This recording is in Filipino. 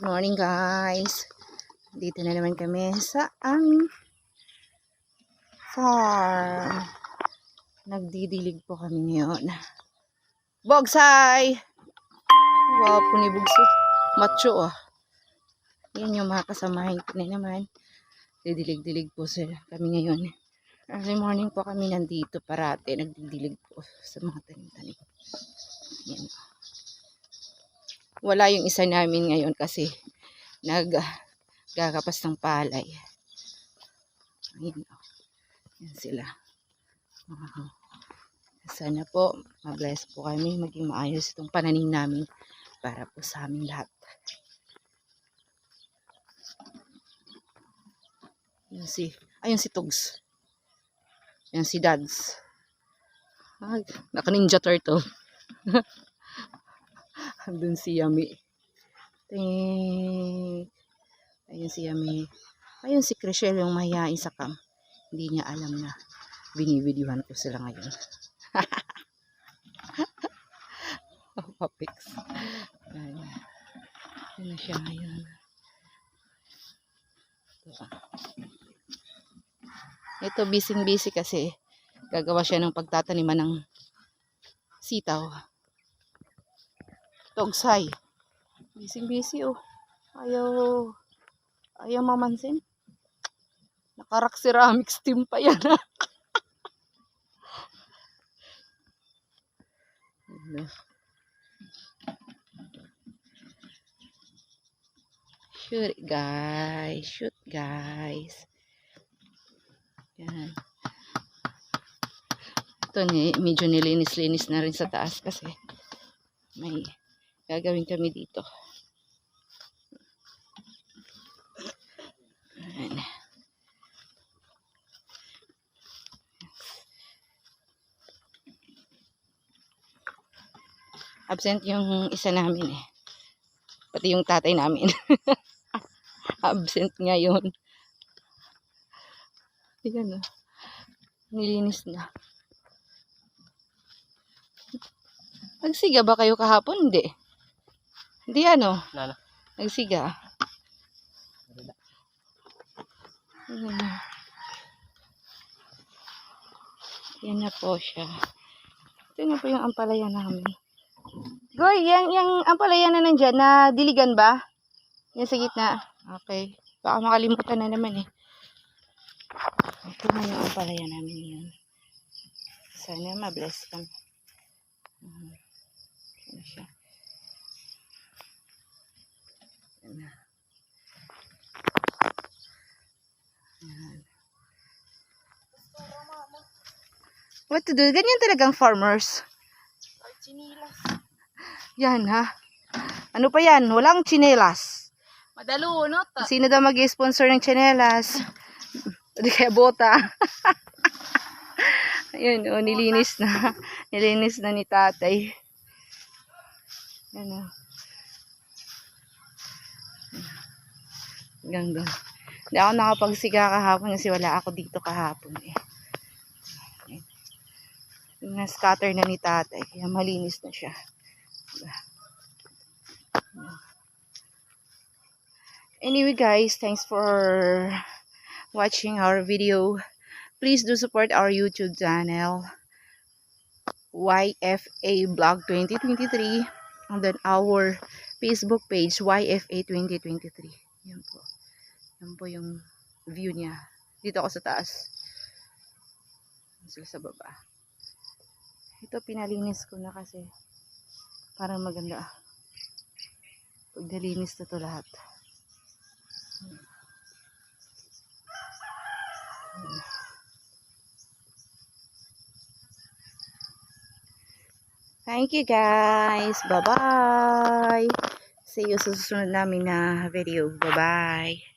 Good morning guys. Dito na naman kami sa aming farm. Nagdidilig po kami ngayon. Bogsay! Wapo ni Bugso. Macho ah. Yan yung mga kasamahin ko na naman. Didilig-dilig po sila kami ngayon. Early morning po kami nandito parate. Nagdidilig po sa mga tanim-tanim. Yan. Wala yung isa namin ngayon kasi naggagapas ng palay. Ayan, yan sila. Sana po ma-bless po kami, maging maayos itong pananim namin para po sa aming lahat. Ayun si Tugs. Yan si Dads. Naka Ninja Turtle. Andun si Yami. Ayun si Yami. Ayun si Crishel, yung mahihain sa cam. Hindi niya alam na binibidyuhan ko sila ngayon. Oh, papiks. Ayun na siya ngayon. Ito, busy kasi gagawa siya ng pagtataniman ng sitaw. Togsay. Busy oh. Ayaw mamansin. Nakarak ceramics team pa yan. Shoot guys. Yan. Ito medyo nilinis-linis na rin sa taas kasi may gagawin kami dito. Ayan. Absent yung isa namin eh. Pati yung tatay namin. Absent ngayon. Ayan o. Nilinis na. Nagsiga ba kayo kahapon? Hindi. Hindi ano? Lala. Nagsiga. Yan na po siya. Ito na po yung ampalaya namin. Goy, yung ampalaya na nandyan, na diligan ba? Yan sa gitna. Okay. Baka makalimutan na naman eh. Ito na yung ampalaya namin yun. Sana ma-bless kami. Yan siya. Yan na. Yan. What to do? Ganyan talagang farmers. Chinelas. Yan ha. Ano pa yan? Walang chinelas. Madalo, no? Sino daw mag-sponsor ng chinelas? Hindi kaya bota. Ayun, oh, nilinis na. Nilinis na ni tatay. Yan o. Hanggang doon. Hindi ako nakapagsiga kahapon kasi wala ako dito kahapon eh. Na-scatter na ni tatay. Kaya malinis na siya. Anyway guys, thanks for watching our video. Please do support our YouTube channel, YFA Vlog 2023, and then our Facebook page, YFA 2023. Yan po. Yan po yung view niya. Dito ako sa taas. Sila sa baba. Ito pinalinis ko na kasi parang maganda. Pag nalinis na to lahat. Thank you guys. Bye-bye. See you sa susunod namin na video. Bye-bye.